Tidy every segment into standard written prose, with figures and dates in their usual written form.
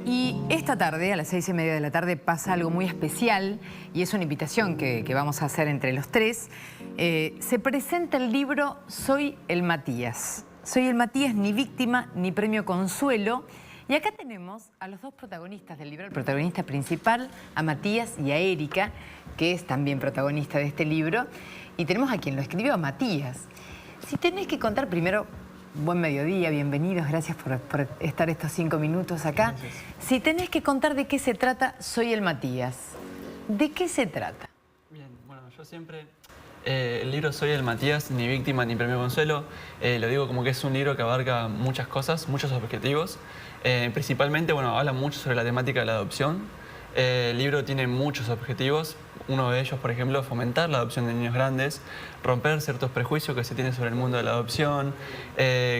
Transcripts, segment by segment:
Y esta tarde, a las 6:30 de la tarde, pasa algo muy especial y es una invitación que vamos a hacer entre los tres. Se presenta el libro Soy el Matías. Soy el Matías, ni víctima ni premio consuelo. Y acá tenemos a los dos protagonistas del libro, el protagonista principal, a Matías, y a Erika, que es también protagonista de este libro. Y tenemos a quien lo escribió, a Matías. Si tenés que contar primero... Buen mediodía, bienvenidos, gracias por estar estos 5 minutos acá. Gracias. Si tenés que contar de qué se trata Soy el Matías, ¿de qué se trata? Bien, bueno, yo siempre, el libro Soy el Matías, ni víctima ni premio consuelo, lo digo como que es un libro que abarca muchas cosas, muchos objetivos. Principalmente, bueno, habla mucho sobre la temática de la adopción. El libro tiene muchos objetivos. Uno de ellos, por ejemplo, es fomentar la adopción de niños grandes, romper ciertos prejuicios que se tienen sobre el mundo de la adopción,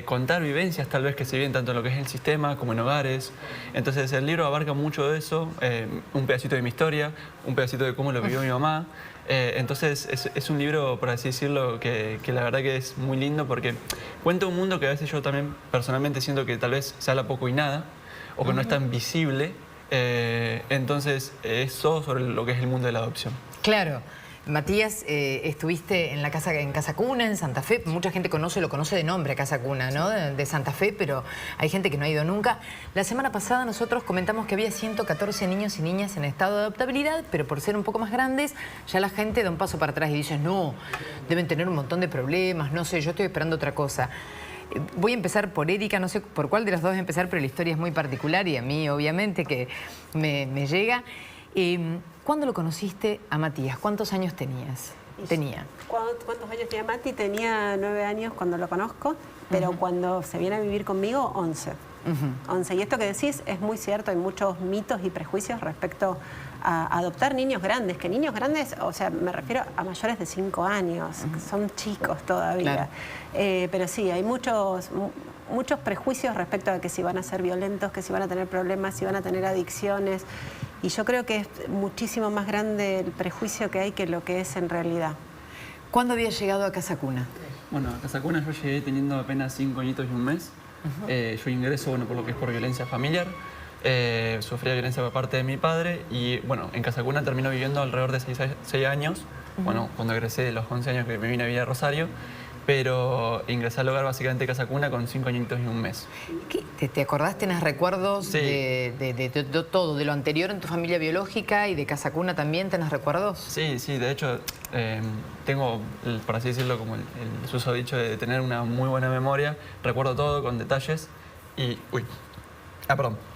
contar vivencias tal vez que se viven tanto en lo que es el sistema como en hogares. Entonces el libro abarca mucho de eso, un pedacito de mi historia, un pedacito de cómo lo vivió mi mamá. Entonces es un libro, por así decirlo, que la verdad que es muy lindo porque cuenta un mundo que a veces yo también personalmente siento que tal vez se habla poco y nada, o que no es tan visible. Entonces, es todo sobre lo que es el mundo de la adopción. Claro. Matías, estuviste en Casa Cuna, en Santa Fe. Mucha gente lo conoce de nombre, Casa Cuna, ¿no? De Santa Fe, pero hay gente que no ha ido nunca. La semana pasada nosotros comentamos que había 114 niños y niñas en estado de adoptabilidad, pero por ser un poco más grandes, ya la gente da un paso para atrás y dice, no, deben tener un montón de problemas, no sé, yo estoy esperando otra cosa. Voy a empezar por Erika, no sé por cuál de las dos empezar, pero la historia es muy particular y a mí obviamente que me llega. ¿Cuándo lo conociste a Matías? ¿Cuántos años tenías? ¿Cuántos años tenía Mati? Tenía 9 años cuando lo conozco, pero cuando se viene a vivir conmigo, 11. 11. Y esto que decís es muy cierto, hay muchos mitos y prejuicios respecto a adoptar niños grandes, que niños grandes, o sea, me refiero a mayores de 5 años, que son chicos todavía. Claro. Pero sí, hay muchos prejuicios respecto a que si van a ser violentos, que si van a tener problemas, si van a tener adicciones. Y yo creo que es muchísimo más grande el prejuicio que hay que lo que es en realidad. ¿Cuándo habías llegado a Casa Cuna? Bueno, a Casa Cuna yo llegué teniendo apenas 5 añitos y un mes. Yo ingreso, bueno, por lo que es por violencia familiar. Sufría violencia por parte de mi padre y, bueno, en Casa Cuna termino viviendo alrededor de 6 años. Bueno, cuando egresé de los 11 años que me vine a vivir a Rosario. Pero ingresé al hogar básicamente Casa Cuna con 5 añitos y un mes. ¿Te acordás? ¿Tenés recuerdos sí. de todo? ¿De lo anterior en tu familia biológica y de Casa Cuna también tenés recuerdos? Sí, sí, de hecho tengo, por así decirlo, como el susodicho de tener una muy buena memoria. Recuerdo todo con detalles y...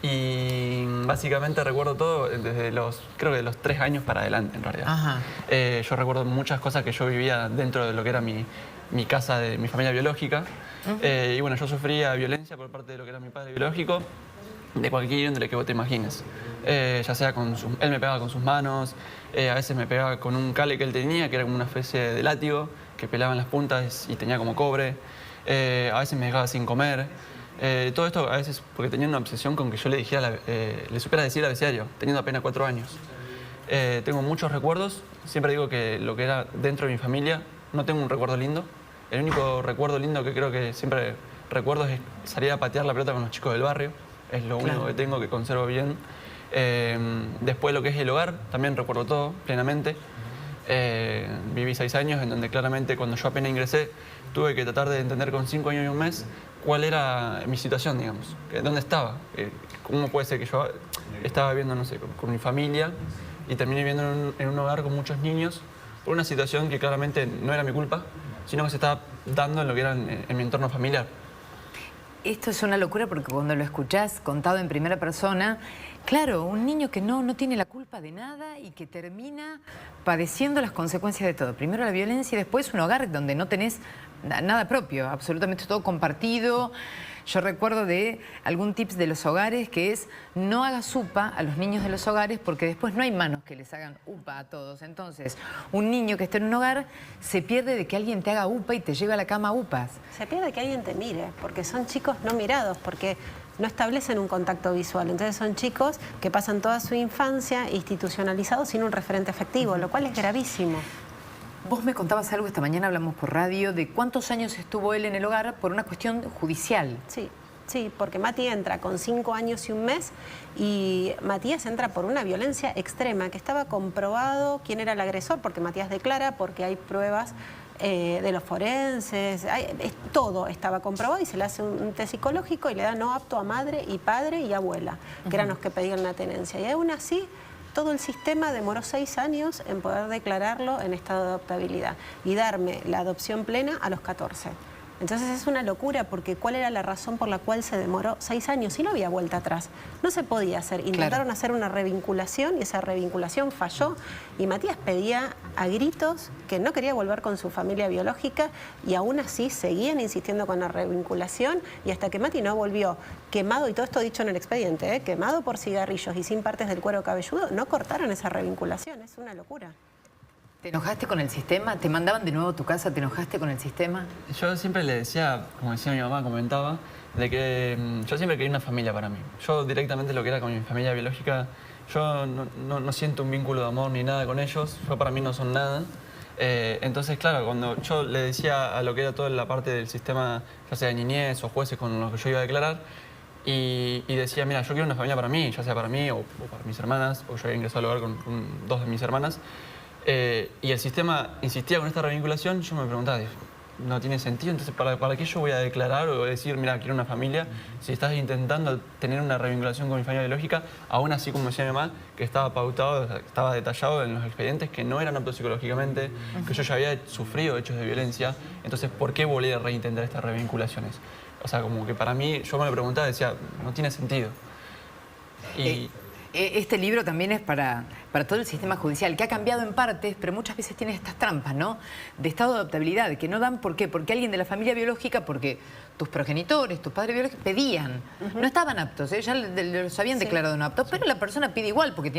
Y básicamente recuerdo todo desde creo que de los 3 años para adelante, en realidad. Ajá. Yo recuerdo muchas cosas que yo vivía dentro de lo que era mi casa, de mi familia biológica. Y bueno, yo sufría violencia por parte de lo que era mi padre biológico, de cualquier índole que vos te imagines. Ya sea él me pegaba con sus manos, a veces me pegaba con un cale que él tenía, que era como una especie de látigo, que pelaba en las puntas y tenía como cobre. A veces me dejaba sin comer. Todo esto a veces porque tenía una obsesión con que yo le supiera decir el abecedario, teniendo apenas 4 años. Tengo muchos recuerdos, siempre digo que lo que era dentro de mi familia, no tengo un recuerdo lindo. El único recuerdo lindo que creo que siempre recuerdo es salir a patear la pelota con los chicos del barrio, es lo único que tengo que conservo bien. Después lo que es el hogar, también recuerdo todo plenamente. Viví 6 años en donde claramente cuando yo apenas ingresé tuve que tratar de entender con 5 años y un mes cuál era mi situación, digamos, dónde estaba, cómo puede ser que yo estaba viviendo, no sé, con mi familia y terminé viviendo en un hogar con muchos niños por una situación que claramente no era mi culpa, sino que se estaba dando en lo que era en mi entorno familiar. Esto es una locura porque cuando lo escuchás contado en primera persona, claro, un niño que no tiene la culpa de nada y que termina padeciendo las consecuencias de todo. Primero la violencia y después un hogar donde no tenés nada propio, absolutamente todo compartido. Yo recuerdo de algún tips de los hogares que es no hagas upa a los niños de los hogares porque después no hay manos que les hagan upa a todos. Entonces, un niño que esté en un hogar se pierde de que alguien te haga upa y te lleve a la cama upas. Se pierde de que alguien te mire, porque son chicos no mirados, porque no establecen un contacto visual. Entonces son chicos que pasan toda su infancia institucionalizados sin un referente afectivo, lo cual es gravísimo. Vos me contabas algo esta mañana, hablamos por radio, de cuántos años estuvo él en el hogar por una cuestión judicial. Sí. Sí, porque Mati entra con 5 años y un mes y Matías entra por una violencia extrema que estaba comprobado quién era el agresor, porque Matías declara, porque hay pruebas de los forenses, todo estaba comprobado y se le hace un test psicológico y le da no apto a madre y padre y abuela, que eran los que pedían la tenencia. Y aún así, todo el sistema demoró 6 años en poder declararlo en estado de adoptabilidad y darme la adopción plena a los 14. Entonces es una locura porque ¿cuál era la razón por la cual se demoró 6 años? Y no había vuelta atrás. No se podía hacer. Intentaron hacer una revinculación y esa revinculación falló. Y Matías pedía a gritos que no quería volver con su familia biológica y aún así seguían insistiendo con la revinculación y hasta que Mati no volvió quemado, y todo esto dicho en el expediente, quemado por cigarrillos y sin partes del cuero cabelludo, no cortaron esa revinculación. Es una locura. ¿Te enojaste con el sistema? ¿Te mandaban de nuevo a tu casa? ¿Te enojaste con el sistema? Yo siempre le decía, como decía mi mamá, comentaba, de que yo siempre quería una familia para mí. Yo directamente lo que era con mi familia biológica, yo no siento un vínculo de amor ni nada con ellos. Yo para mí no son nada. Entonces, claro, cuando yo le decía a lo que era toda la parte del sistema, ya sea de niñez o jueces con los que yo iba a declarar, y decía, mira, yo quiero una familia para mí, ya sea para mí o para mis hermanas, porque yo había ingresado al hogar con 2 de mis hermanas, y el sistema insistía con esta revinculación, yo me preguntaba, no tiene sentido, entonces ¿para qué yo voy a declarar o decir, mira, quiero una familia, si estás intentando tener una revinculación con mi familia biológica, aún así, como decía mi mamá, que estaba pautado, estaba detallado en los expedientes que no eran aptos psicológicamente, que yo ya había sufrido hechos de violencia, entonces ¿por qué volver a reintentar estas revinculaciones? O sea, como que para mí, yo me lo preguntaba y decía, no tiene sentido. Y... Este libro también es para todo el sistema judicial, que ha cambiado en partes, pero muchas veces tiene estas trampas, ¿no? De estado de adoptabilidad, que no dan, ¿por qué? Porque alguien de la familia biológica, porque tus progenitores, tus padres biológicos pedían, no estaban aptos, ya los habían declarado no aptos, pero la persona pide igual, porque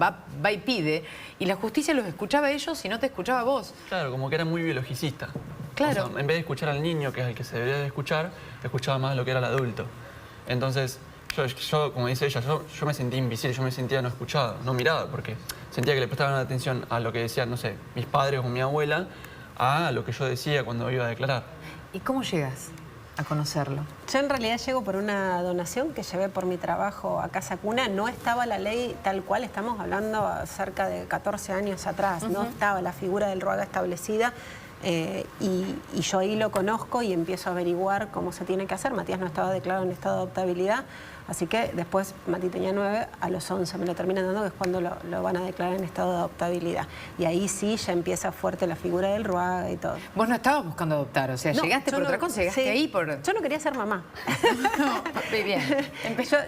va y pide, y la justicia los escuchaba a ellos y no te escuchaba a vos. Claro, como que era muy biologicista. Claro. O sea, en vez de escuchar al niño, que es el que se debería de escuchar, escuchaba más lo que era el adulto. Entonces... Yo, como dice ella, yo me sentía invisible, yo me sentía no escuchado, no mirado, porque sentía que le prestaban atención a lo que decían, no sé, mis padres o mi abuela, a lo que yo decía cuando iba a declarar. ¿Y cómo llegas a conocerlo? Yo en realidad llego por una donación que llevé por mi trabajo a Casa Cuna. No estaba la ley tal cual, estamos hablando cerca de 14 años atrás, no estaba la figura del RUAGA establecida. Y yo ahí lo conozco y empiezo a averiguar cómo se tiene que hacer. Matías no estaba declarado en estado de adoptabilidad, así que después Mati tenía 9, a los 11 me lo terminan dando, que es cuando lo van a declarar en estado de adoptabilidad. Y ahí sí ya empieza fuerte la figura del RUAGA y todo. Vos no estabas buscando adoptar, o sea, No, llegaste por no, otra cosa, llegaste ahí por... Yo no quería ser mamá. No, bien.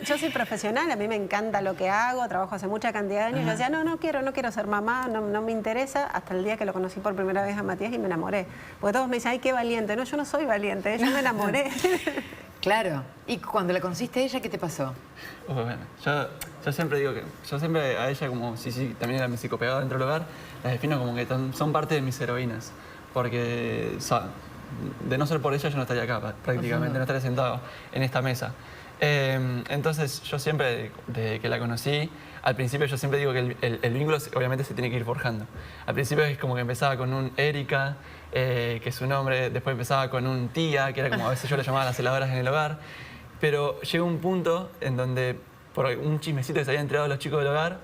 Yo soy profesional, a mí me encanta lo que hago, trabajo hace mucha cantidad de años. Yo decía, no quiero ser mamá, no me interesa, hasta el día que lo conocí por primera vez a Matías y me enamoré. Porque todos me dicen, ay, qué valiente. No, yo no soy valiente, yo me enamoré. Claro. ¿Y cuando la conociste a ella, qué te pasó? Bueno, yo siempre digo que, yo siempre a ella como, sí, también era mi psicopegada dentro del hogar, las defino como que son parte de mis heroínas. Porque de no ser por ella yo no estaría acá prácticamente, no estaría sentado en esta mesa. Entonces yo siempre, desde que la conocí, al principio yo siempre digo que el vínculo obviamente se tiene que ir forjando. Al principio es como que empezaba con un Erika, que es su nombre, después empezaba con un tía, que era como a veces yo le llamaba las celadoras en el hogar, pero llegó un punto en donde, por un chismecito que se había entregado a los chicos del hogar,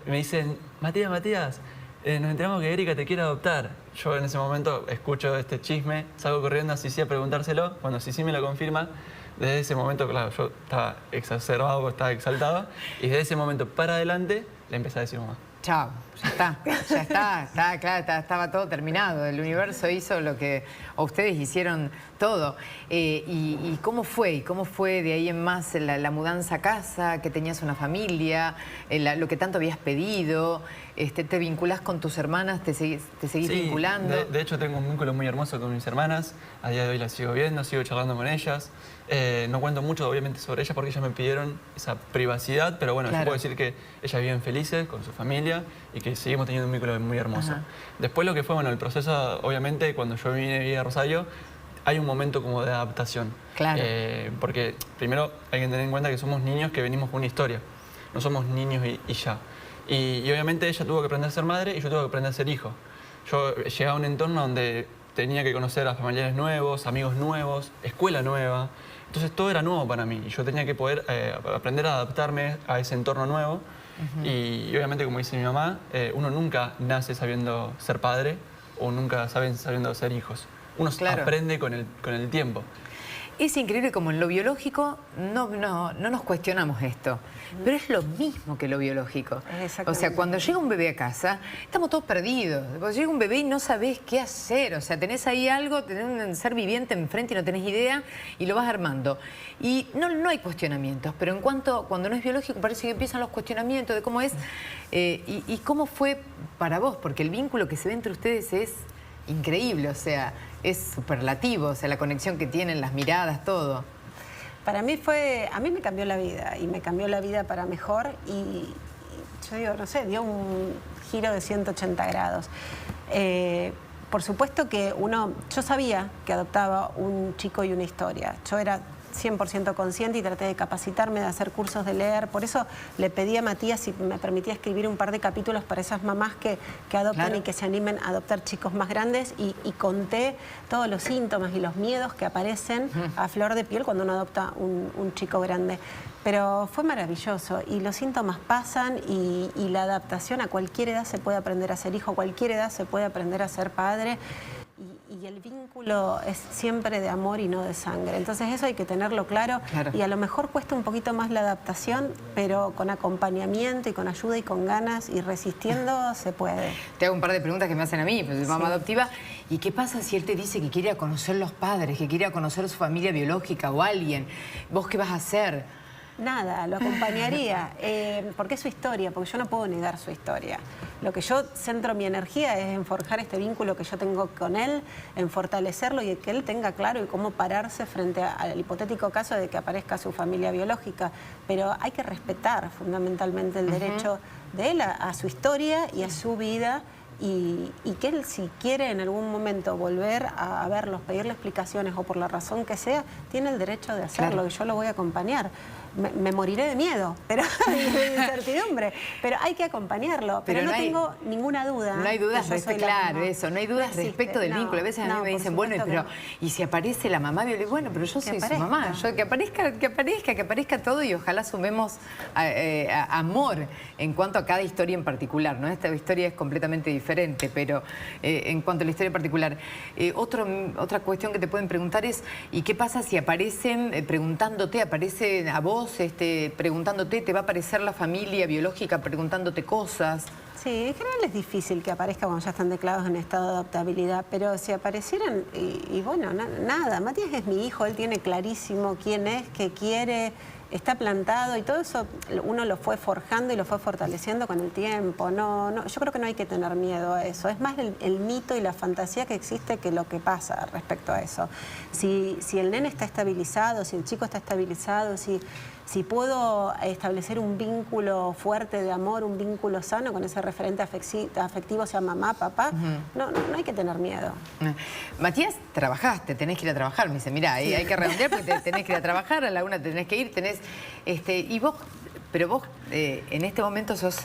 me dicen, Matías, nos enteramos que Erika te quiere adoptar. Yo en ese momento escucho este chisme, salgo corriendo a Sisi a preguntárselo, cuando Sisi me lo confirma, desde ese momento, claro, yo estaba exacerbado, estaba exaltado, y desde ese momento para adelante le empecé a decir mamá. Chao, ya está, claro, estaba todo terminado. El universo hizo lo que ustedes hicieron todo. ¿Y cómo fue? ¿Y cómo fue de ahí en más la mudanza a casa, que tenías una familia, lo que tanto habías pedido? ¿Te vinculás con tus hermanas? ¿Te seguís vinculando? De hecho, tengo un vínculo muy hermoso con mis hermanas. A día de hoy las sigo viendo, sigo charlando con ellas. No cuento mucho, obviamente, sobre ellas porque ellas me pidieron esa privacidad, pero bueno, yo puedo decir que ellas viven felices con su familia y que seguimos teniendo un vínculo muy hermoso. Después lo que fue, bueno, el proceso, obviamente, cuando yo vine a Rosario, hay un momento como de adaptación. Claro. Porque primero hay que tener en cuenta que somos niños que venimos con una historia. No somos niños y ya. Y obviamente ella tuvo que aprender a ser madre y yo tuve que aprender a ser hijo. Yo llegué a un entorno donde tenía que conocer a familiares nuevos, amigos nuevos, escuela nueva. Entonces todo era nuevo para mí y yo tenía que poder aprender a adaptarme a ese entorno nuevo. Y obviamente, como dice mi mamá, uno nunca nace sabiendo ser padre o nunca sabiendo ser hijos. Uno aprende con el tiempo. Es increíble como en lo biológico no nos cuestionamos esto, pero es lo mismo que lo biológico. O sea, cuando llega un bebé a casa, estamos todos perdidos. Cuando llega un bebé y no sabés qué hacer, o sea, tenés ahí algo, tenés un ser viviente enfrente y no tenés idea y lo vas armando. Y no hay cuestionamientos, pero cuando no es biológico parece que empiezan los cuestionamientos de cómo es y cómo fue para vos, porque el vínculo que se ve entre ustedes es increíble, o sea, es superlativo, o sea, la conexión que tienen, las miradas, todo. Para mí a mí me cambió la vida y me cambió la vida para mejor y yo digo, no sé, dio un giro de 180 grados. Por supuesto que yo sabía que adoptaba un chico y una historia. Yo era 100% consciente y traté de capacitarme, de hacer cursos de leer. Por eso le pedí a Matías si me permitía escribir un par de capítulos para esas mamás que adoptan y que se animen a adoptar chicos más grandes y conté todos los síntomas y los miedos que aparecen a flor de piel cuando uno adopta un chico grande. Pero fue maravilloso y los síntomas pasan y la adaptación a cualquier edad se puede aprender a ser hijo, a cualquier edad se puede aprender a ser padre. Y el vínculo es siempre de amor y no de sangre. Entonces eso hay que tenerlo claro. Y a lo mejor cuesta un poquito más la adaptación, pero con acompañamiento y con ayuda y con ganas y resistiendo se puede. Te hago un par de preguntas que me hacen a mí, pues soy mamá adoptiva. ¿Y qué pasa si él te dice que quiere ir a conocer los padres, que quiere ir a conocer su familia biológica o alguien? ¿Vos qué vas a hacer? Nada, lo acompañaría, porque es su historia, porque yo no puedo negar su historia. Lo que yo centro mi energía es en forjar este vínculo que yo tengo con él, en fortalecerlo y que él tenga claro y cómo pararse frente al hipotético caso de que aparezca su familia biológica. Pero hay que respetar fundamentalmente el derecho de él a su historia y a su vida. Y que él, si quiere en algún momento volver a verlos, pedirle explicaciones o por la razón que sea, tiene el derecho de hacerlo y yo lo voy a acompañar. Me moriré de miedo, pero de incertidumbre, pero hay que acompañarlo. Pero no tengo ninguna duda. No hay dudas respecto, claro, eso, no hay dudas respecto del vínculo. A veces a mí me dicen, bueno, pero ¿y si aparece la mamá biológica? Bueno, pero yo soy su mamá. Que aparezca todo y ojalá sumemos amor en cuanto a cada historia en particular, ¿no? Esta historia es completamente diferente, pero en cuanto a la historia en particular. Otra cuestión que te pueden preguntar es, ¿y qué pasa si aparecen preguntándote, aparecen a vos, preguntándote, te va a aparecer la familia biológica preguntándote cosas? Sí, en general es difícil que aparezca cuando ya están declarados en estado de adoptabilidad, pero si aparecieran, y bueno, nada, Matías es mi hijo, él tiene clarísimo quién es, qué quiere, está plantado y todo eso uno lo fue forjando y lo fue fortaleciendo con el tiempo. Yo creo que no hay que tener miedo a eso. Es más el mito y la fantasía que existe que lo que pasa respecto a eso. Si el nene está estabilizado, si el chico está estabilizado, si puedo establecer un vínculo fuerte de amor, un vínculo sano con ese referente afectivo, sea mamá, papá, no hay que tener miedo. Matías, trabajaste, tenés que ir a trabajar. Me dice, mira, hay que redondear porque tenés que ir a trabajar, a la una tenés que ir, y vos, pero vos en este momento sos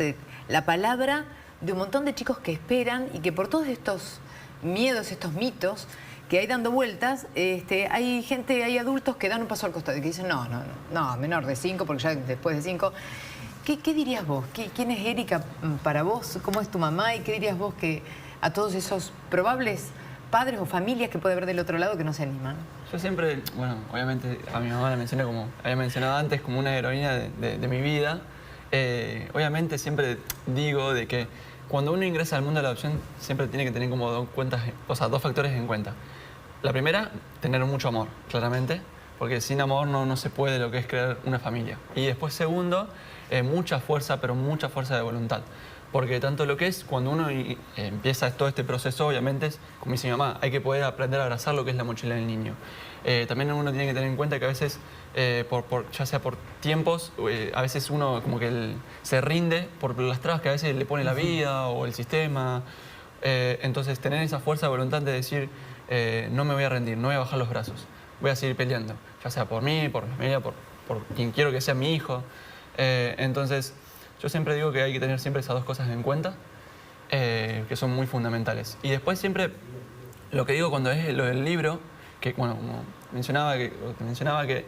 la palabra de un montón de chicos que esperan y que por todos estos miedos, estos mitos que hay dando vueltas, hay adultos que dan un paso al costado y que dicen, no, menor de 5, porque ya después de 5. ¿Qué dirías vos? ¿Quién es Erika para vos? ¿Cómo es tu mamá? ¿Y qué dirías vos que a todos esos probables padres o familias que puede haber del otro lado que no se animan? Yo siempre, bueno, obviamente a mi mamá la mencioné, como había mencionado antes, como una heroína de mi vida. Obviamente siempre digo de que cuando uno ingresa al mundo de la adopción siempre tiene que tener como dos factores en cuenta. La primera, tener mucho amor, claramente, porque sin amor no se puede lo que es crear una familia. Y después, segundo, mucha fuerza, pero mucha fuerza de voluntad. Porque tanto lo que es, cuando uno empieza todo este proceso, obviamente, como dice mi mamá, hay que poder aprender a abrazar lo que es la mochila del niño. También uno tiene que tener en cuenta que a veces, ya sea por tiempos, a veces uno como que se rinde por las trabas que a veces le pone la vida o el sistema. Entonces, tener esa fuerza de voluntad de decir, no me voy a rendir, no voy a bajar los brazos, voy a seguir peleando, ya sea por mí, por mi familia, por quien quiero que sea mi hijo. Entonces, yo siempre digo que hay que tener siempre esas dos cosas en cuenta, que son muy fundamentales. Y después siempre, lo que digo cuando es lo del libro, que bueno, como te mencionaba que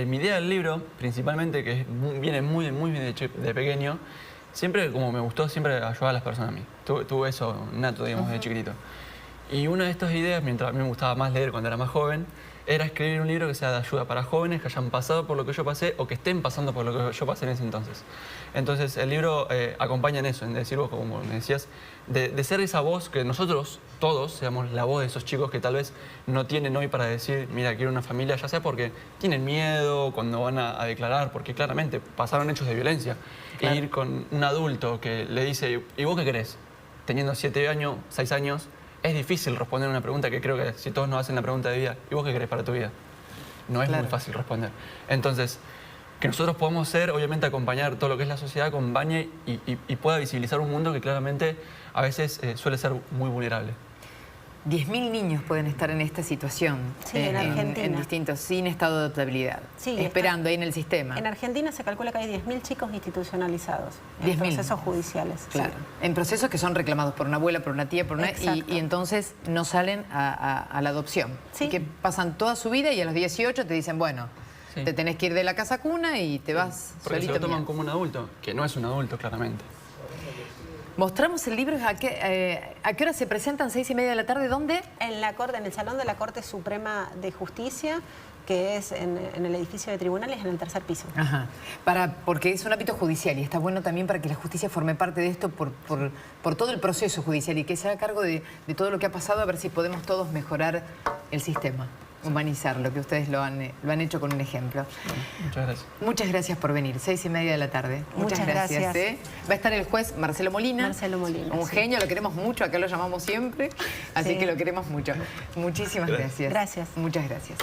mi idea del libro, principalmente, que viene muy de pequeño, siempre como me gustó siempre ayudar a las personas a mí. Tuve eso nato, digamos, de chiquitito. Y una de estas ideas, mientras a mí me gustaba más leer cuando era más joven, era escribir un libro que sea de ayuda para jóvenes que hayan pasado por lo que yo pasé o que estén pasando por lo que yo pasé en ese entonces. Entonces el libro acompaña en eso, en decir vos, como me decías, de ser esa voz que nosotros todos seamos la voz de esos chicos que tal vez no tienen hoy para decir, mira, quiero una familia, ya sea porque tienen miedo cuando van a declarar, porque claramente pasaron hechos de violencia. Claro. E ir con un adulto que le dice, ¿y vos qué querés? Teniendo 7 años, 6 años, es difícil responder una pregunta que creo que si todos nos hacen la pregunta de vida, ¿y vos qué querés para tu vida? No es muy fácil responder. Entonces, que nosotros podamos ser, obviamente, acompañar todo lo que es la sociedad, acompañe y pueda visibilizar un mundo que claramente a veces suele ser muy vulnerable. 10.000 niños pueden estar en esta situación, sí, en Argentina, en distintos, sin estado de adaptabilidad, sí, esperando ahí en el sistema. En Argentina se calcula que hay 10.000 chicos institucionalizados en procesos judiciales. Claro, sí. En procesos que son reclamados por una abuela, por una tía, por una... Y entonces no salen a la adopción. Sí. Y que pasan toda su vida y a los 18 te dicen, bueno, sí, te tenés que ir de la casa cuna y te vas porque solito. Se lo toman como un adulto, que no es un adulto, claramente. Mostramos el libro, ¿a qué hora se presentan? 6:30 de la tarde, ¿dónde? En la Corte, en el Salón de la Corte Suprema de Justicia, que es en el edificio de tribunales, en el 3er piso. Ajá. Porque es un ámbito judicial y está bueno también para que la justicia forme parte de esto por todo el proceso judicial y que se haga cargo de todo lo que ha pasado, a ver si podemos todos mejorar el sistema. Humanizarlo, que ustedes lo han hecho con un ejemplo. Muchas gracias. Muchas gracias por venir, 6:30 de la tarde. Muchas gracias. Va a estar el juez Marcelo Molina. Marcelo Molina. Un genio, lo queremos mucho, acá lo llamamos siempre, así que lo queremos mucho. Muchísimas gracias. Gracias. Muchas gracias.